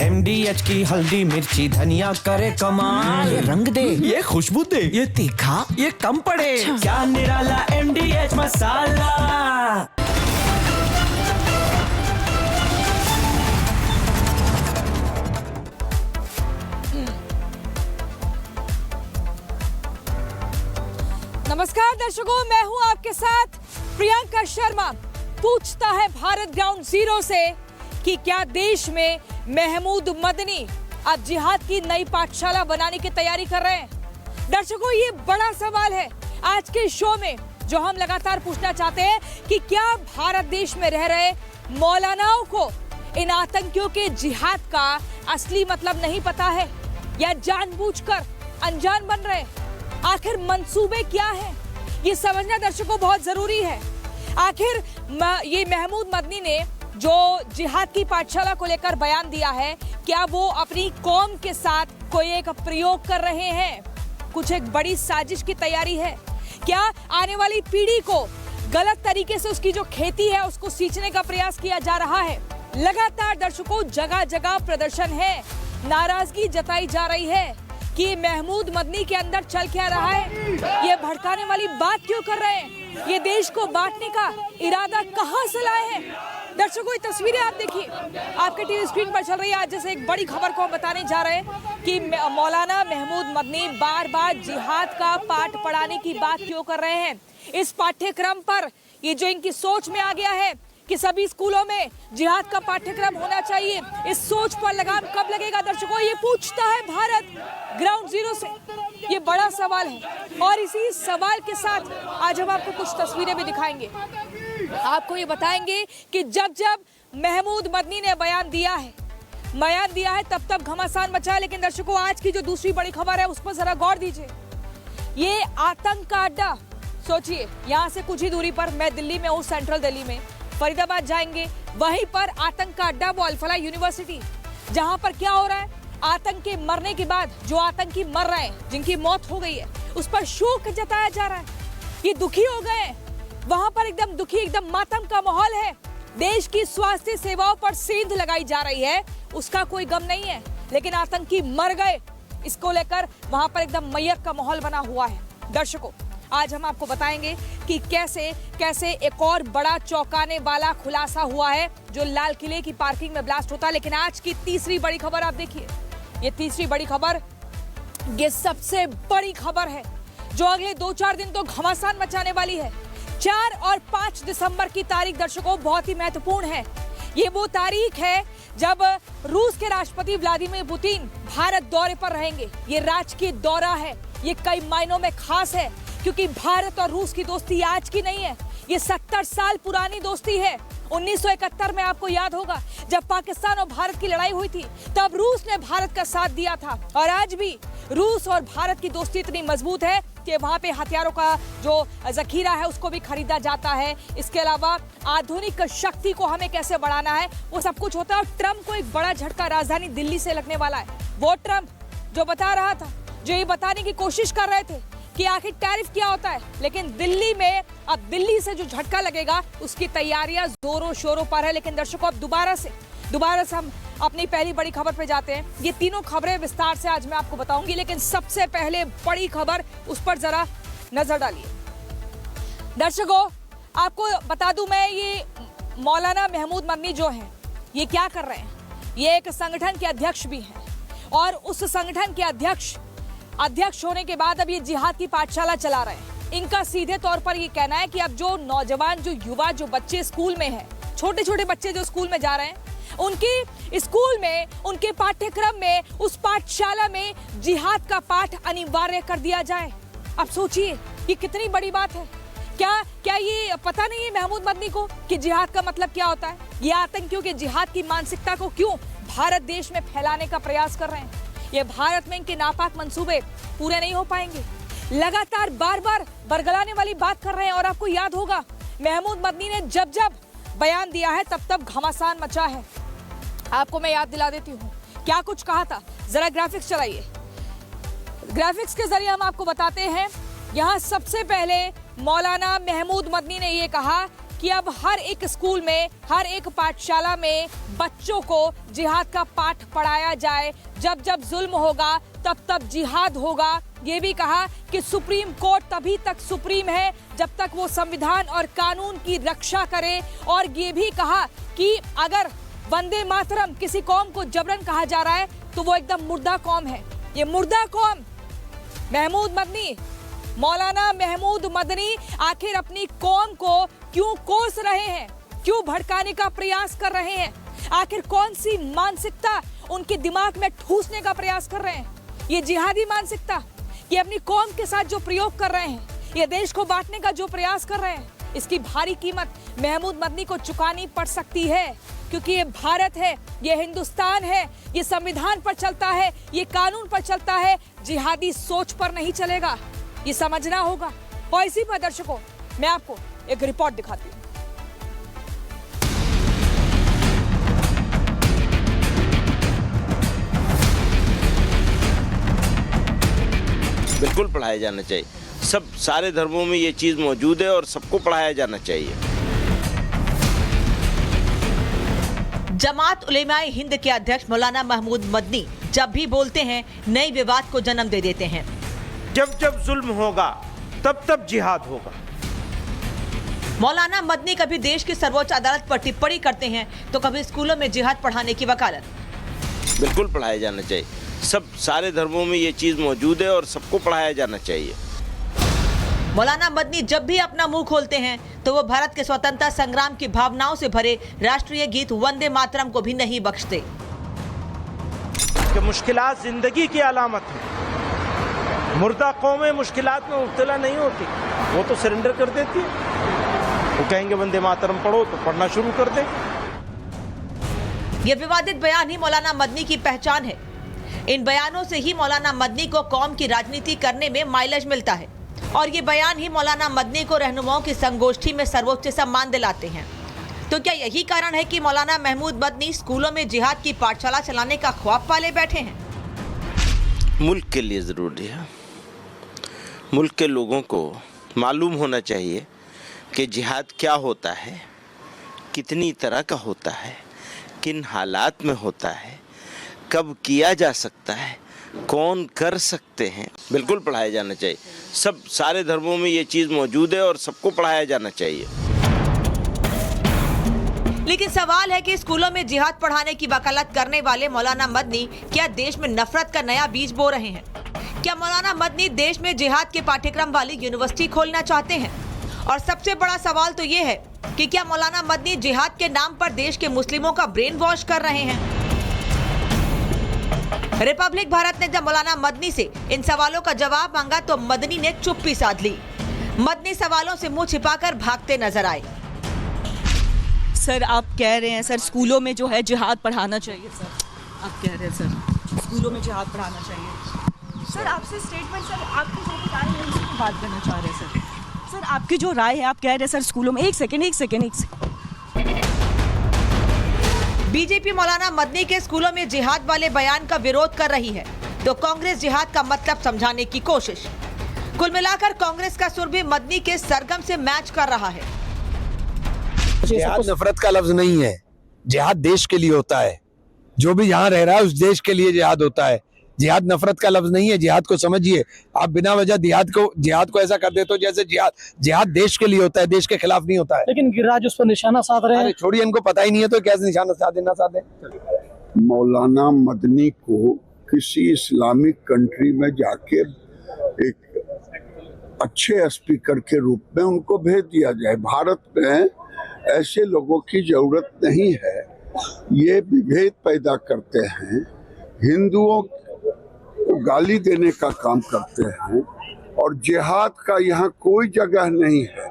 MDH की हल्दी मिर्ची धनिया करे कमाल। ये रंग दे, ये खुशबू दे, ये तीखा, ये कम पड़े। क्या निराला MDH मसाला। नमस्कार दर्शकों, मैं हूं आपके साथ प्रियंका शर्मा। पूछता है भारत ग्राउंड जीरो से कि क्या देश में महमूद मदनी अब जिहाद की नई पाठशाला बनाने की तैयारी कर रहे हैं? दर्शकों, ये बड़ा सवाल है आज के शो में, जो हम लगातार पूछना चाहते हैं कि क्या भारत देश में रह रहे मौलानाओं को इन आतंकियों के जिहाद का असली मतलब नहीं पता है या जानबूझकर अनजान बन रहे? आखिर मंसूबे क्या हैं? ये समझना दर्शकों बहुत जरूरी है। आखिर ये महमूद मदनी ने जो जिहाद की पाठशाला को लेकर बयान दिया है, क्या वो अपनी कौम के साथ कोई एक प्रयोग कर रहे हैं? कुछ एक बड़ी साजिश की तैयारी है? क्या आने वाली पीढ़ी को गलत तरीके से उसकी जो खेती है उसको सींचने का प्रयास किया जा रहा है? लगातार दर्शकों जगह जगह प्रदर्शन है, नाराजगी जताई जा रही है कि महमूद मदनी के अंदर चल क्या रहा है, ये भड़काने वाली बात क्यों कर रहे हैं, ये देश को बांटने का इरादा कहां से लाए हैं? दर्शकों, ये तस्वीरें आप देखिए, आपके टीवी स्क्रीन पर चल रही है। आज जैसे एक बड़ी खबर को हम बताने जा रहे हैं कि मौलाना महमूद मदनी बार बार जिहाद का पाठ पढ़ाने की बात क्यों कर रहे हैं। इस पाठ्यक्रम पर ये जो इनकी सोच में आ गया है कि सभी स्कूलों में जिहाद का पाठ्यक्रम होना चाहिए, इस सोच पर लगाम कब लगेगा? दर्शकों, ये पूछता है भारत ग्राउंड जीरो से, ये बड़ा सवाल है। और इसी सवाल के साथ आज हम आपको कुछ तस्वीरें भी दिखाएंगे। आपको ये बताएंगे कि जब जब महमूद मदनी ने बयान दिया है तब घमासान मचा है। लेकिन दर्शकों, आज की जो दूसरी बड़ी खबर है उस पर जरा गौर दीजिए। ये आतंक का अड्डा, सोचिए, यहाँ से कुछ ही दूरी पर, मैं दिल्ली में हूँ, सेंट्रल दिल्ली में, फरीदाबाद जाएंगे, वहीं पर आतंक का अड्डा वो अल-फलाह यूनिवर्सिटी, जहां पर क्या हो रहा है, आतंक के मरने के बाद जो आतंकी मर रहे हैं, जिनकी मौत हो गई है, उस पर शोक जताया जा रहा है। ये दुखी हो गए हैं, वहां पर एकदम दुखी, एकदम मातम का माहौल है। देश की स्वास्थ्य सेवाओं पर सेंध लगाई जा रही है, उसका कोई गम नहीं है, लेकिन आतंकी मर गए, इसको लेकर वहां पर एकदम मैयत का माहौल बना हुआ है। दर्शकों, आज हम आपको बताएंगे कि कैसे कैसे एक और बड़ा चौंकाने वाला खुलासा हुआ है जो लाल किले की पार्किंग में ब्लास्ट होता है। लेकिन आज की तीसरी बड़ी खबर आप देखिए, ये तीसरी बड़ी खबर, ये सबसे बड़ी खबर है जो अगले 2-4 दिन तो घमासान मचाने वाली है। 4 और 5 दिसंबर की तारीख दर्शकों बहुत ही महत्वपूर्ण है। ये वो तारीख है जब रूस के राष्ट्रपति व्लादिमीर पुतिन भारत दौरे पर रहेंगे। ये राजकीय दौरा है, ये कई मायनों में खास है, क्योंकि भारत और रूस की दोस्ती आज की नहीं है, ये 70 साल पुरानी दोस्ती है। 1971 में आपको याद होगा जब पाकिस्तान और भारत की लड़ाई हुई थी, तब रूस ने भारत का साथ दिया था। और आज भी रूस और भारत की दोस्ती इतनी मजबूत है कि वहां पे हथियारों का जो जखीरा है उसको भी खरीदा जाता है। इसके अलावा आधुनिक शक्ति को हमें कैसे बढ़ाना है, वो सब कुछ होता है। और ट्रंप को एक बड़ा झटका राजधानी दिल्ली से लगने वाला है। वो ट्रंप जो बता रहा था, जो ये बताने की कोशिश कर रहे थे कि आखिर टैरिफ क्या होता है, लेकिन दिल्ली में अब दिल्ली से जो झटका लगेगा उसकी तैयारियां जोरों शोरों पर है। लेकिन दर्शकों, अब दोबारा से हम अपनी पहली बड़ी खबर पे जाते हैं। ये तीनों खबरें विस्तार से आज मैं आपको बताऊंगी, लेकिन सबसे पहले बड़ी खबर, उस पर जरा नजर डालिए। दर्शकों, आपको बता दूं मैं, ये मौलाना महमूद मदनी जो हैं, ये क्या कर रहे हैं, ये एक संगठन के अध्यक्ष भी हैं, और उस संगठन के अध्यक्ष होने के बाद अब ये जिहाद की पाठशाला चला रहे हैं। इनका सीधे तौर पर ये कहना है कि अब जो नौजवान, जो युवा, जो बच्चे स्कूल में हैं, छोटे छोटे बच्चे जो स्कूल में जा रहे हैं, उनके स्कूल में, उनके पाठ्यक्रम में, उस पाठशाला में जिहाद का पाठ अनिवार्य कर दिया जाए। अब सोचिए, ये कितनी बड़ी बात है। क्या ये पता नहीं है महमूद मदनी को कि जिहाद का मतलब क्या होता है? ये आतंकियों के जिहाद की मानसिकता को क्यों भारत देश में फैलाने का प्रयास कर रहे हैं? ये भारत में इनके नापाक मंसूबे पूरे नहीं हो पाएंगे। लगातार बार बार बरगलाने वाली बात कर रहे हैं। और आपको याद होगा, महमूद मदनी ने जब बयान दिया है तब घमासान मचा है। आपको मैं याद दिला देती हूँ क्या कुछ कहा था। जरा ग्राफिक्स चलाइए। ग्राफिक्स के जरिए हम आपको बताते हैं। यहाँ सबसे पहले मौलाना महमूद मदनी ने ये कहा कि अब हर एक स्कूल में, हर एक पाठशाला में बच्चों को जिहाद का पाठ पढ़ाया जाए। जब जब जुल्म होगा तब तब जिहाद होगा। ये भी कहा कि सुप्रीम कोर्ट तभी तक सुप्रीम है जब तक वो संविधान और कानून की रक्षा करे। और ये भी कहा कि अगर वंदे मातरम किसी कौम को जबरन कहा जा रहा है तो वो एकदम मुर्दा कौम है। ये मुर्दा कौम महमूद मदनी, मौलाना महमूद मदनी आखिर अपनी कौम को क्यों कोस रहे हैं, क्यों भड़काने का प्रयास कर रहे हैं? आखिर कौन सी मानसिकता उनके दिमाग में ठूसने का प्रयास कर रहे हैं? ये जिहादी मानसिकता, ये अपनी कौम के साथ जो प्रयोग कर रहे हैं, ये देश को बांटने का जो प्रयास कर रहे हैं, इसकी भारी कीमत महमूद मदनी को चुकानी पड़ सकती है। क्योंकि ये भारत है, ये हिंदुस्तान है, ये संविधान पर चलता है, ये कानून पर चलता है, जिहादी सोच पर नहीं चलेगा। ये समझना होगा। और इसी पर दर्शकों मैं आपको एक रिपोर्ट दिखाती हूँ। बिल्कुल पढ़ाया जाना चाहिए। सब सारे धर्मों में ये चीज़ मौजूद है और सबको पढ़ाया जाना चाहिए। जमात उलेमाए हिंद के अध्यक्ष मौलाना महमूद मदनी जब भी बोलते हैं नए विवाद को जन्म दे देते हैं। जब जब जुल्म होगा तब तब जिहाद होगा। मौलाना मदनी कभी देश की सर्वोच्च अदालत पर टिप्पणी करते हैं तो कभी स्कूलों में जिहाद पढ़ाने की वकालत। बिल्कुल पढ़ाया जाना चाहिए। सब सारे धर्मों में ये चीज़ मौजूद है और सबको पढ़ाया जाना चाहिए। मौलाना मदनी जब भी अपना मुंह खोलते हैं तो वो भारत के स्वतंत्रता संग्राम की भावनाओं से भरे राष्ट्रीय गीत वंदे मातरम को भी नहीं बख्शते। कि मुश्किलात जिंदगी की अलामत है। मुर्दा कौमें मुश्किलात में मुब्तला नहीं होती, वो तो सरेंडर कर देती है। वो कहेंगे वंदे मातरम पढ़ो तो पढ़ना शुरू कर दे। ये विवादित बयान ही मौलाना मदनी की पहचान है। इन बयानों से ही मौलाना मदनी को कौम की राजनीति करने में माइलेज मिलता है और ये बयान ही मौलाना मदनी को रहनुमाओं की संगोष्ठी में सर्वोच्च सम्मान दिलाते हैं। तो क्या यही कारण है कि मौलाना महमूद मदनी स्कूलों में जिहाद की पाठशाला चलाने का ख्वाब पाले बैठे हैं? मुल्क के लिए ज़रूरी है। मुल्क के लोगों को मालूम होना चाहिए कि जिहाद क्या होता है, कितनी तरह का होता है, किन हालात में होता है, कब किया जा सकता है, कौन कर सकते हैं। बिल्कुल पढ़ाया जाना चाहिए। सब सारे धर्मों में ये चीज़ मौजूद है और सबको पढ़ाया जाना चाहिए। लेकिन सवाल है कि स्कूलों में जिहाद पढ़ाने की वकालत करने वाले मौलाना मदनी क्या देश में नफरत का नया बीज बो रहे हैं? क्या मौलाना मदनी देश में जिहाद के पाठ्यक्रम वाली यूनिवर्सिटी खोलना चाहते हैं? और सबसे बड़ा सवाल तो ये है कि क्या मौलाना मदनी जिहाद के नाम पर देश के मुस्लिमों का ब्रेन वॉश कर रहे हैं? रिपब्लिक भारत ने जब मौलाना मदनी से इन सवालों का जवाब मांगा तो मदनी ने चुप्पी साध ली। मदनी सवालों से मुंह छिपाकर भागते नजर आए। सर आप कह रहे हैं सर स्कूलों में जो है जिहाद पढ़ाना चाहिए। सर आप कह रहे हैं सर स्कूलों में जिहाद पढ़ाना चाहिए। सर आपसे स्टेटमेंट सर आपकी जो भी राय है उसकी बात करना चाह रहे हैं सर आपकी जो राय है आप कह रहे हैं सर स्कूलों में एक सेकेंड बीजेपी मौलाना मदनी के स्कूलों में जिहाद वाले बयान का विरोध कर रही है तो कांग्रेस जिहाद का मतलब समझाने की कोशिश। कुल मिलाकर कांग्रेस का सुर भी मदनी के सरगम से मैच कर रहा है। जिहाद नफरत का लफ्ज नहीं है। जिहाद देश के लिए होता है। जो भी यहाँ रह रहा है उस देश के लिए जिहाद होता है। जिहाद नफरत का लफ्ज नहीं है। जिहाद को समझिए। आप बिना वजह जिहाद को ऐसा कर देते हो जैसे जिहाद देश के लिए होता है, देश के खिलाफ नहीं होता है। लेकिन गिरिराज उस पर निशाना साध रहे हैं। छोड़िए, इनको पता ही नहीं है तो कैसे निशाना साधे ना साधे। मौलाना मदनी को किसी इस्लामिक कंट्री में जाके एक अच्छे स्पीकर के रूप में उनको भेज दिया जाए। भारत में ऐसे लोगों की जरूरत नहीं है। ये विभेद पैदा करते हैं, हिंदुओं को गाली देने का काम करते हैं और जिहाद का यहाँ कोई जगह नहीं है।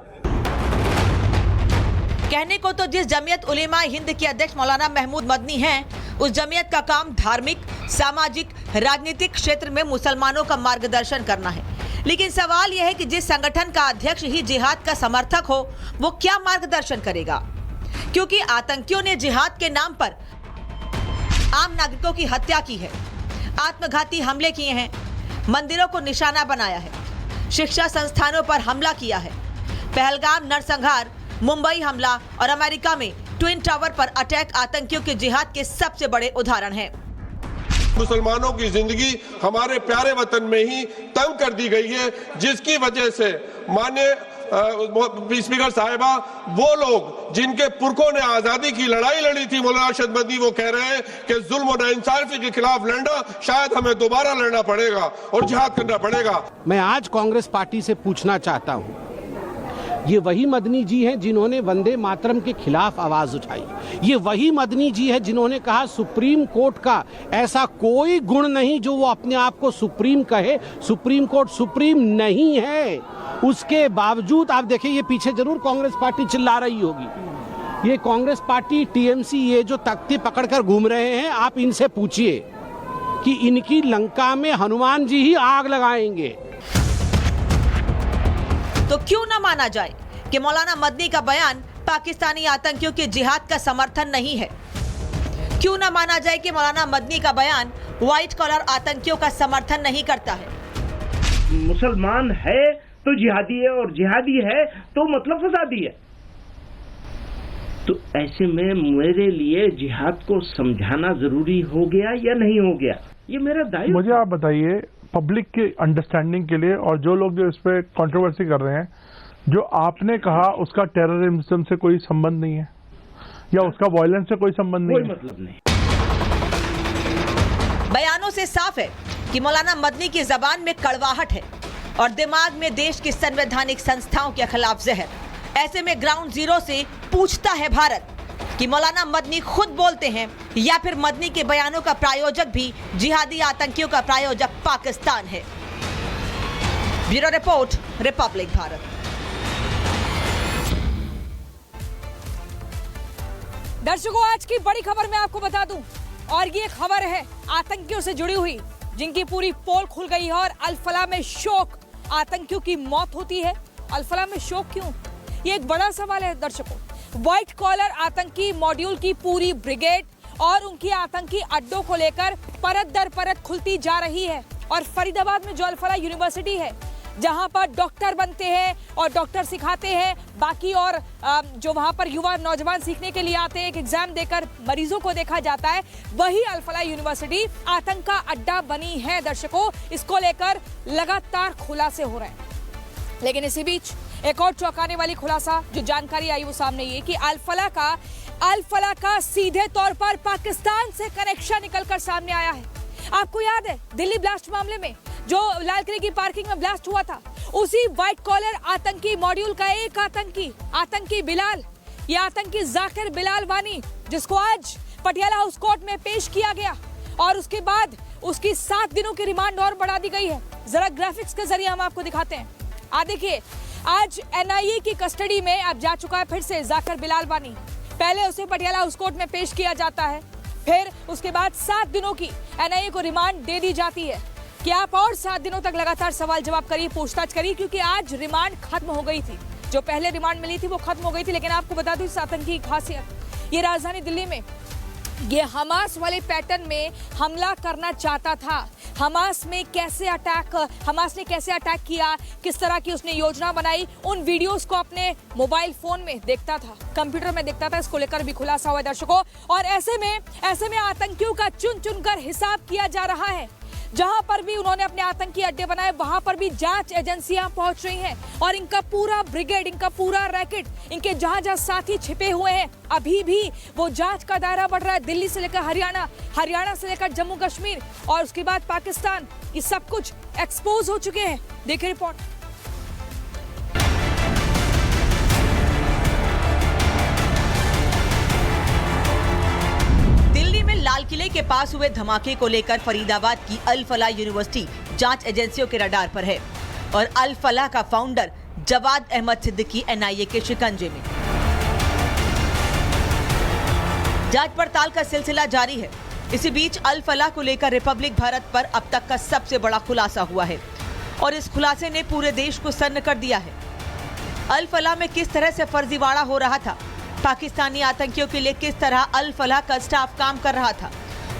कहने को तो जिस जमीयत उलेमा हिंद के अध्यक्ष मौलाना महमूद मदनी हैं, उस जमीयत का काम धार्मिक, सामाजिक, राजनीतिक क्षेत्र में मुसलमानों का मार्गदर्शन करना है। लेकिन सवाल यह है कि जिस संगठन का अध्यक्ष ही जिहाद का समर्थक हो वो क्या मार्गदर्शन करेगा? क्योंकि आतंकियों ने जिहाद के नाम पर आम नागरिकों की हत्या की है, आत्मघाती हमले किए हैं, मंदिरों को निशाना बनाया है, शिक्षा संस्थानों पर हमला किया है, पहलगाम नरसंहार मुंबई हमला और अमेरिका में ट्विन टावर पर अटैक आतंकियों के जिहाद के सबसे बड़े उदाहरण हैं। मुसलमानों की जिंदगी हमारे प्यारे वतन में ही तंग कर दी गई है, जिसकी वजह से माननीय स्पीकर साहिबा, वो लोग जिनके पुरखों ने आजादी की लड़ाई लड़ी थी, मौलाना अरशद मदनी, वो कह रहे हैं कि जुल्म और नाइंसाफी के खिलाफ लड़ना शायद हमें दोबारा लड़ना पड़ेगा और जिहाद करना पड़ेगा। मैं आज कांग्रेस पार्टी से पूछना चाहता हूं, ये वही मदनी जी हैं जिन्होंने वंदे मातरम के खिलाफ आवाज उठाई, ये वही मदनी जी है जिन्होंने कहा सुप्रीम कोर्ट का ऐसा कोई गुण नहीं जो वो अपने आप को सुप्रीम कहे, सुप्रीम कोर्ट सुप्रीम नहीं है। उसके बावजूद आप देखिए, ये पीछे जरूर कांग्रेस पार्टी चिल्ला रही होगी, ये कांग्रेस पार्टी टीएमसी ये जो तख्ती पकड़कर घूम रहे हैं, आप इनसे पूछिए कि इनकी लंका में हनुमान जी ही आग लगाएंगे। तो क्यों न माना जाए कि मौलाना मदनी का बयान पाकिस्तानी आतंकियों के जिहाद का समर्थन नहीं है? क्यों न माना जाए कि मौलाना मदनी का बयान व्हाइट कॉलर आतंकियों का समर्थन नहीं करता है? मुसलमान है तो जिहादी है और जिहादी है तो मतलब फसादी है। तो ऐसे में मेरे लिए जिहाद को समझाना जरूरी हो गया या नहीं हो गया, ये मेरा दायित्व। मुझे आप बताइए, पब्लिक की अंडरस्टैंडिंग के लिए, और जो लोग जो इस पे कंट्रोवर्सी कर रहे हैं, जो आपने कहा उसका टेररिज्म से कोई संबंध नहीं है या उसका वायलेंस से कोई संबंध नहीं है, कोई मतलब नहीं। बयानों से साफ है कि मौलाना मदनी की जबान में कड़वाहट है और दिमाग में देश की संवैधानिक संस्थाओं के खिलाफ जहर। ऐसे में ग्राउंड जीरो से पूछता है भारत कि मौलाना मदनी खुद बोलते हैं या फिर मदनी के बयानों का प्रायोजक भी जिहादी आतंकियों का प्रायोजक पाकिस्तान है। Bureau report, Republic Bharat. दर्शकों, आज की बड़ी खबर मैं आपको बता दूं, और ये खबर है आतंकियों से जुड़ी हुई, जिनकी पूरी पोल खुल गई है और अल-फलाह में शोक। आतंकियों की मौत होती है, अल-फलाह में शोक क्यों? ये एक बड़ा सवाल है दर्शकों। व्हाइट कॉलर आतंकी मॉड्यूल की पूरी ब्रिगेड और उनकी आतंकी अड्डों को लेकर परत दर परत खुलती जा रही है। और फरीदाबाद में जो अल-फलाह यूनिवर्सिटी है, जहां पर डॉक्टर बनते हैं और डॉक्टर सिखाते हैं, बाकी और जो वहां पर युवा नौजवान सीखने के लिए आते हैं, एक एग्जाम देकर मरीजों को देखा जाता है, वही अल-फलाह यूनिवर्सिटी आतंक का अड्डा बनी है। दर्शकों, इसको लेकर लगातार खुलासे हो रहे हैं। लेकिन इसी बीच एक और चौंकाने वाली खुलासा जो जानकारी आई वो सामने ये कि अल-फलाह का सीधे तौर पर पाकिस्तान से कनेक्शन निकलकर सामने आया है। आपको याद है दिल्ली ब्लास्ट मामले में जो लाल किले की पार्किंग में ब्लास्ट हुआ था, उसी व्हाइट कॉलर आतंकी मॉड्यूल का एक आतंकी बिलाल, ये आतंकी जाकिर बिलाल वानी, जिसको आज पटियाला हाउस कोर्ट में पेश किया गया और उसके बाद उसकी 7 दिनों की रिमांड और बढ़ा दी गई है। जरा ग्राफिक्स के जरिए हम आपको दिखाते हैं। देखिए, आज एनआईए की कस्टडी में अब जा चुका है फिर से जाकिर बिलाल वानी। पहले उसे पटियाला हाउस कोर्ट में पेश किया जाता है, फिर उसके बाद 7 दिनों की एनआईए को रिमांड दे दी जाती है कि आप और 7 दिनों तक लगातार सवाल जवाब करिए, पूछताछ करिए, क्योंकि आज रिमांड खत्म हो गई थी। जो पहले रिमांड मिली थी वो खत्म हो गई थी। लेकिन आपको बता दूं इस आतंकी की खासियत, ये राजधानी दिल्ली में ये हमास वाले पैटर्न में हमला करना चाहता था। हमास ने कैसे अटैक किया, किस तरह की उसने योजना बनाई, उन वीडियोस को अपने मोबाइल फोन में देखता था, कंप्यूटर में देखता था। इसको लेकर भी खुलासा हुआ दर्शकों। और ऐसे में आतंकियों का चुन चुनकर हिसाब किया जा रहा है। जहां पर भी उन्होंने अपने आतंकी अड्डे बनाए, वहां पर भी जांच एजेंसियां पहुंच रही हैं और इनका पूरा ब्रिगेड, इनका पूरा रैकेट, इनके जहां साथी छिपे हुए हैं, अभी भी वो जांच का दायरा बढ़ रहा है। दिल्ली से लेकर हरियाणा से लेकर जम्मू कश्मीर और उसके बाद पाकिस्तान, ये सब कुछ एक्सपोज हो चुके हैं। देखिए रिपोर्ट। लाल किले के पास हुए धमाके को लेकर फरीदाबाद की अल-फलाह यूनिवर्सिटी जांच एजेंसियों के रडार पर है और अल-फलाह का फाउंडर जवाद अहमद सिद्दीकी एनआईए के शिकंजे में। जांच पड़ताल का सिलसिला जारी है। इसी बीच अल-फलाह को लेकर रिपब्लिक भारत पर अब तक का सबसे बड़ा खुलासा हुआ है और इस खुलासे ने पूरे देश को सन्न कर दिया है। अल-फलाह में किस तरह से फर्जीवाड़ा हो रहा था, पाकिस्तानी आतंकियों के लिए किस तरह अल-फलाह का स्टाफ काम कर रहा था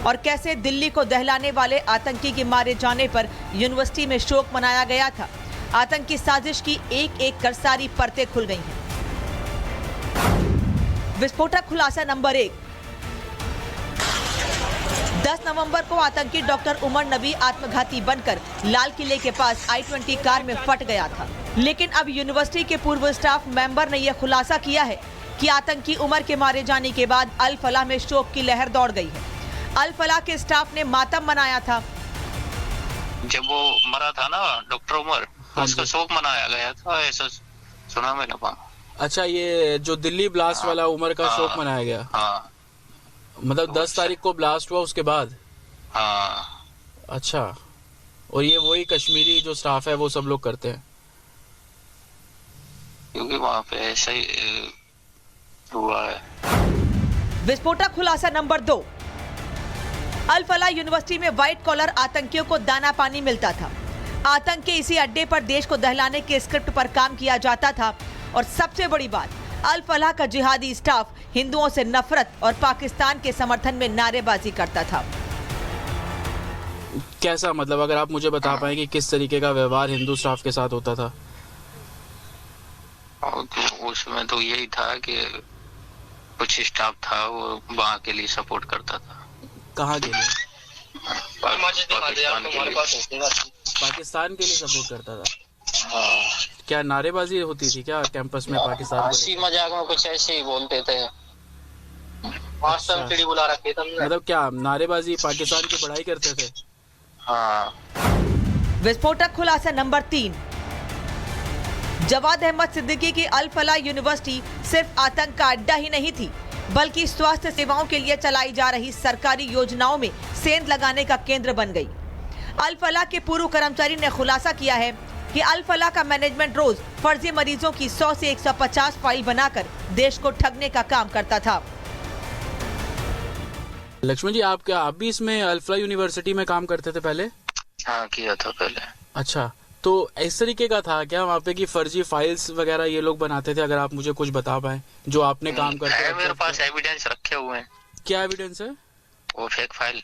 और कैसे दिल्ली को दहलाने वाले आतंकी के मारे जाने पर यूनिवर्सिटी में शोक मनाया गया था। आतंकी साजिश की एक एक कर सारी परतें खुल गई हैं। विस्फोटक खुलासा नंबर 1। 10 नवंबर को आतंकी डॉक्टर उमर नबी आत्मघाती बनकर लाल किले के पास I-20 कार में फट गया था। लेकिन अब यूनिवर्सिटी के पूर्व स्टाफ मेंबर ने यह खुलासा किया है कि आतंकी उमर के मारे जाने के बाद अल फलाह में शोक की लहर दौड़ गई है। अल फलाह के स्टाफ ने मातम मनाया था। जब वो मरा था ना डॉक्टर उमर, उसका शोक मनाया गया था, ऐसा सुना मैंने। अच्छा, ये जो दिल्ली ब्लास्ट वाला उमर का शोक मनाया गया। हाँ, मतलब 10 तारीख को ब्लास्ट हुआ उसके बाद। हाँ। अच्छा, और ये वही कश्मीरी जो स्टाफ है वो सब लोग करते हैं, क्योंकि वहाँ पे ऐसा ही हुआ है। विस्फोटक खुलासा नंबर 2। अल फलाह यूनिवर्सिटी में व्हाइट कॉलर आतंकियों को दाना पानी मिलता था। आतंक के इसी अड्डे पर देश को दहलाने के स्क्रिप्ट पर काम किया जाता था। और सबसे बड़ी बात, अल फलाह का जिहादी स्टाफ हिंदुओं से नफरत और पाकिस्तान के समर्थन में नारेबाजी करता था। कैसा, मतलब अगर आप मुझे बता पाएं कि किस तरीके का व्यवहार हिंदू स्टाफ के साथ होता था? उसमें तो यही था कि कुछ स्टाफ था वो वहाँ के लिए सपोर्ट करता था। कहाँ के लिए? पाकिस्तान के लिए सपोर्ट करता था। क्या नारेबाजी होती थी क्या कैंपस में पाकिस्तान? हंसी मजाक में कुछ ऐसे ही बोलते थे। बुला रखे थे। मतलब क्या नारेबाजी पाकिस्तान की पढ़ाई करते थे? हाँ। विस्फोटक खुलासा नंबर 3। जवाद अहमद सिद्दीकी की अल फलाह यूनिवर्सिटी सिर्फ आतंक का अड्डा ही नहीं थी, बल्कि स्वास्थ्य सेवाओं के लिए चलाई जा रही सरकारी योजनाओं में सेंध लगाने का केंद्र बन गई। अल फलाह के पूर्व कर्मचारी ने खुलासा किया है कि अल फलाह का मैनेजमेंट रोज फर्जी मरीजों की 100 से 150 फाइल बनाकर देश को ठगने का काम करता था। लक्ष्मण जी, आप भी इसमें अल फलाह यूनिवर्सिटी में काम करते थे पहले? हाँ, किया था पहले। अच्छा, तो इस तरीके का था क्या वहाँ पे कि फर्जी फाइल्स वगैरह ये लोग बनाते थे? अगर आप मुझे कुछ बता पाए जो आपने काम करते हैं। मेरे पास एविडेंस रखे हुए हैं। क्या एविडेंस है? वो फेक फाइल।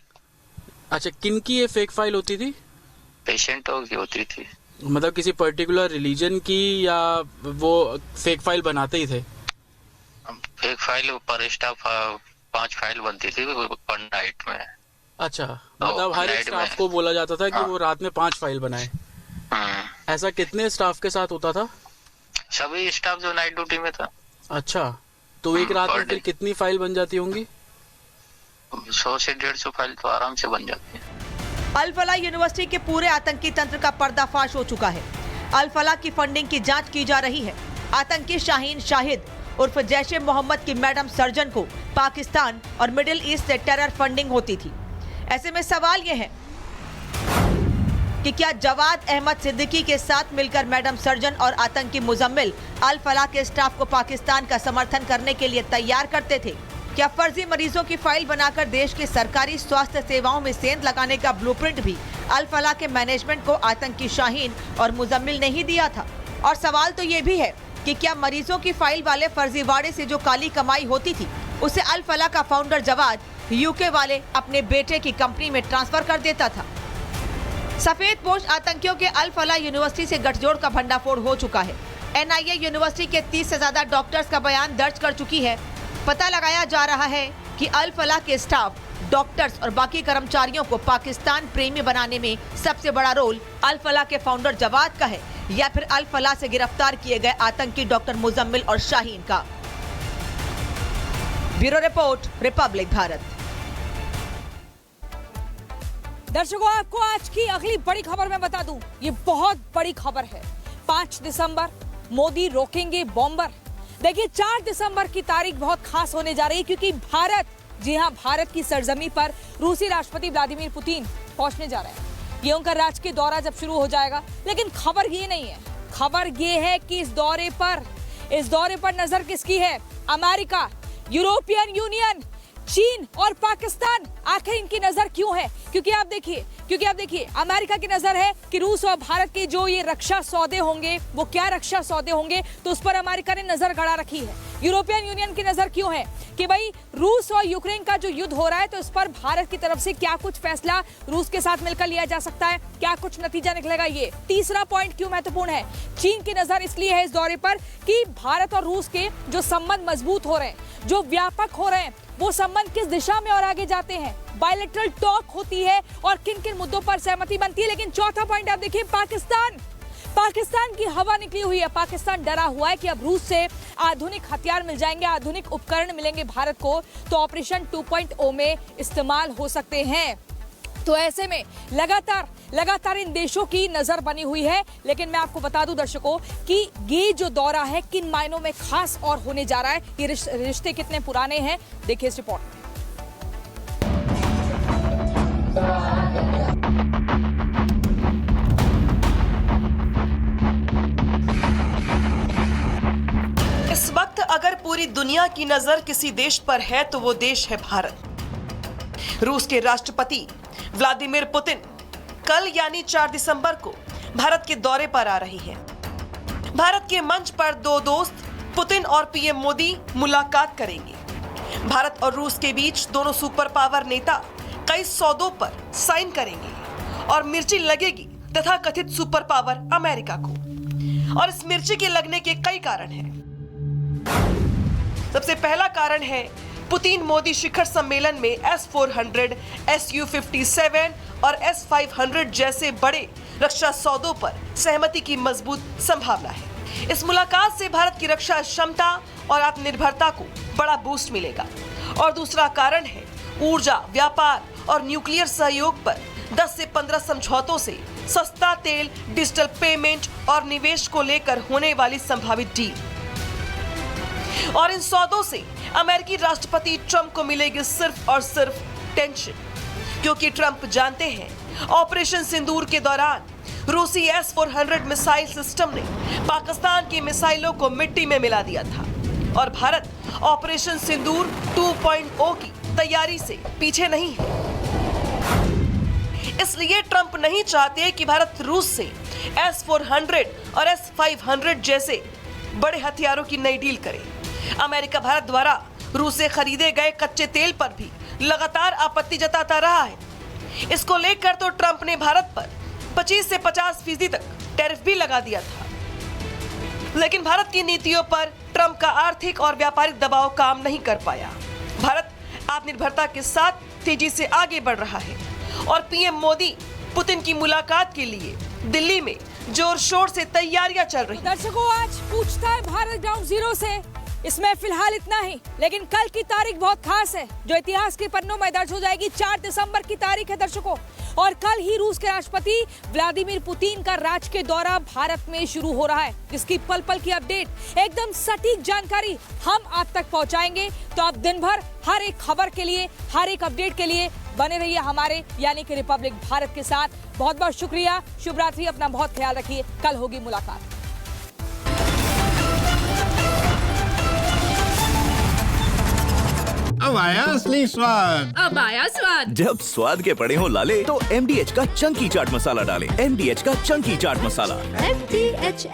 अच्छा, किन की ये फेक फाइल होती थी? पेशेंटों की होती थी। मतलब किसी पर्टिकुलर रिलीजन की, या वो फेक फाइल बनाते ही थे? फेक फाइल पर स्टाफ 5 फाइल बनती थी पर नाइट में। अच्छा, मतलब हर एक स्टाफ को बोला जाता था कि वो रात में 5 फाइल बनाए। ऐसा कितने स्टाफ के साथ होता था? सभी स्टाफ जो नाइट ड्यूटी में था। अच्छा, तो एक रात में फिर कितनी फाइल बन जाती होंगी? 100 से 150 फाइल तो आराम से बन जाती है। अल फलाह यूनिवर्सिटी के पूरे आतंकी तंत्र का पर्दाफाश हो चुका है। अल फलाह की फंडिंग की जांच की जा रही है। आतंकी शाहीन शाहिद उर्फ जैश ए मोहम्मद की मैडम सर्जन को पाकिस्तान और मिडिल ईस्ट से टेरर फंडिंग होती थी। ऐसे में सवाल यह है कि क्या जवाद अहमद सिद्दीकी के साथ मिलकर मैडम सर्जन और आतंकी मुजम्मिल अल फलाह के स्टाफ को पाकिस्तान का समर्थन करने के लिए तैयार करते थे? क्या फर्जी मरीजों की फाइल बनाकर देश की सरकारी स्वास्थ्य सेवाओं में सेंध लगाने का ब्लूप्रिंट भी अल फलाह के मैनेजमेंट को आतंकी शाहीन और मुजम्मिल ने ही दिया था? और सवाल तो ये भी है कि क्या मरीजों की फाइल वाले फर्जीवाड़े से जो काली कमाई होती थी उसे अल फलाह का फाउंडर जवाद यूके वाले अपने बेटे की कंपनी में ट्रांसफर कर देता था? सफेदपोश आतंकियों के अल फलाह यूनिवर्सिटी से गठजोड़ का भंडाफोड़ हो चुका है। NIA यूनिवर्सिटी के 30 से ज्यादा डॉक्टर्स का बयान दर्ज कर चुकी है। पता लगाया जा रहा है कि अल फलाह के स्टाफ, डॉक्टर्स और बाकी कर्मचारियों को पाकिस्तान प्रेमी बनाने में सबसे बड़ा रोल अल फलाह के फाउंडर जवाद का है, या फिर अल फलाह से गिरफ्तार किए गए आतंकी डॉक्टर मुजम्मिल और शाहीन का। Bureau report, Republic Bharat. दर्शकों, आपको आज की अगली बड़ी खबर मैं बता दूं, ये बहुत बड़ी खबर है। 5 दिसंबर मोदी रोकेंगे बॉम्बर। देखिए, 4 दिसंबर की तारीख बहुत खास होने जा रही है, क्योंकि भारत, जी हां, भारत की सरजमी पर रूसी राष्ट्रपति व्लादिमीर पुतिन पहुंचने जा रहे हैं। ये उनका राजकीय दौरा जब शुरू हो जाएगा। लेकिन खबर ये नहीं है, खबर ये है कि इस दौरे पर नजर किसकी है? अमेरिका, यूरोपियन यूनियन, चीन और पाकिस्तान। आखिर इनकी नजर क्यों है? क्योंकि आप देखिए अमेरिका की नजर है कि रूस और भारत के जो ये रक्षा सौदे होंगे, वो क्या रक्षा सौदे होंगे, तो उस पर अमेरिका ने नजर गड़ा रखी है। यूरोपियन यूनियन की नजर क्यों है कि भाई रूस और यूक्रेन का जो युद्ध हो रहा है तो इस पर भारत की तरफ से क्या कुछ फैसला रूस के साथ मिलकर लिया जा सकता है, क्या कुछ नतीजा निकलेगा। ये तीसरा पॉइंट क्यों महत्वपूर्ण है, चीन की नजर इसलिए है इस दौरे पर कि भारत और रूस के जो संबंध मजबूत हो रहे हैं, जो व्यापक हो रहे हैं, वो संबंध किस दिशा में और आगे जाते हैं, बायलैटरल टॉक होती है और किन किन मुद्दों पर सहमति बनती है। लेकिन चौथा पॉइंट आप देखिए, पाकिस्तान की हवा निकली हुई है। पाकिस्तान डरा हुआ है कि अब रूस से आधुनिक हथियार मिल जाएंगे, आधुनिक उपकरण मिलेंगे भारत को, तो ऑपरेशन 2.0 में इस्तेमाल हो सकते हैं। तो ऐसे में लगातार इन देशों की नजर बनी हुई है। लेकिन मैं आपको बता दूं दर्शकों कि ये जो दौरा है किन मायनों में खास और होने जा रहा है, ये रिश्ते कितने पुराने हैं, देखिए इस रिपोर्ट में। इस वक्त अगर पूरी दुनिया की नजर किसी देश पर है तो वो देश है भारत। रूस के राष्ट्रपति व्लादिमीर पुतिन कल यानी 4 दिसंबर को भारत के दौरे पर आ रही हैं। भारत के मंच पर दो दोस्त पुतिन और पीएम मोदी मुलाकात करेंगे। भारत और रूस के बीच दोनों सुपर पावर नेता कई सौदों पर साइन करेंगे और मिर्ची लगेगी तथा कथित सुपर पावर अमेरिका को। और इस मिर्ची के लगने के कई कारण हैं। सबसे पहला कारण है पुतिन मोदी शिखर सम्मेलन में S-400, Su-57 और S-500 जैसे बड़े रक्षा सौदों पर सहमति की मजबूत संभावना है। इस मुलाकात से भारत की रक्षा क्षमता और आत्मनिर्भरता को बड़ा बूस्ट मिलेगा। और दूसरा कारण है ऊर्जा, व्यापार और न्यूक्लियर सहयोग पर 10 से 15 समझौतों से सस्ता तेल, डिजिटल पेमेंट और निवेश को लेकर होने वाली संभावित डील। और इन सौदों से अमेरिकी राष्ट्रपति ट्रंप को मिलेगी सिर्फ और सिर्फ टेंशन, क्योंकि ट्रंप जानते हैं ऑपरेशन सिंदूर के दौरान रूसी S-400 मिसाइल सिस्टम ने पाकिस्तान की मिसाइलों को मिट्टी में मिला दिया था और भारत ऑपरेशन सिंदूर 2.0 की तैयारी से पीछे नहीं है। इसलिए ट्रंप नहीं चाहते कि भारत रूस से S-400 और S-500 जैसे बड़े हथियारों की नई डील करे। अमेरिका भारत द्वारा रूस से खरीदे गए कच्चे तेल पर भी लगातार आपत्ति जताता रहा है। इसको लेकर तो ट्रंप ने भारत पर 25 से 50% तक टैरिफ भी लगा दिया था। लेकिन भारत की नीतियों पर ट्रंप का आर्थिक और व्यापारिक दबाव काम नहीं कर पाया। भारत आत्मनिर्भरता के साथ तेजी से आगे बढ़ रहा है और पीएम मोदी पुतिन की मुलाकात के लिए दिल्ली में जोर शोर से तैयारियां चल रही। दर्शकों, आज पूछता है भारत ग्राउंड जीरो से इसमें फिलहाल इतना ही। लेकिन कल की तारीख बहुत खास है जो इतिहास के पन्नों में दर्ज हो जाएगी। 4 दिसंबर की तारीख है दर्शकों, और कल ही रूस के राष्ट्रपति व्लादिमीर पुतिन का राजकीय दौरा भारत में शुरू हो रहा है, जिसकी पल पल की अपडेट, एकदम सटीक जानकारी हम आप तक पहुंचाएंगे। तो आप दिन भर हर एक खबर के लिए, हर एक अपडेट के लिए बने रहिए हमारे यानी कि रिपब्लिक भारत के साथ। बहुत बहुत शुक्रिया, शुभ रात्रि, अपना बहुत ख्याल रखिए, कल होगी मुलाकात। अब आया असली स्वाद। अब आया स्वाद। जब स्वाद के पड़े हो लाले तो MDH का चंकी चाट मसाला डालें। MDH का चंकी चाट मसाला। MDH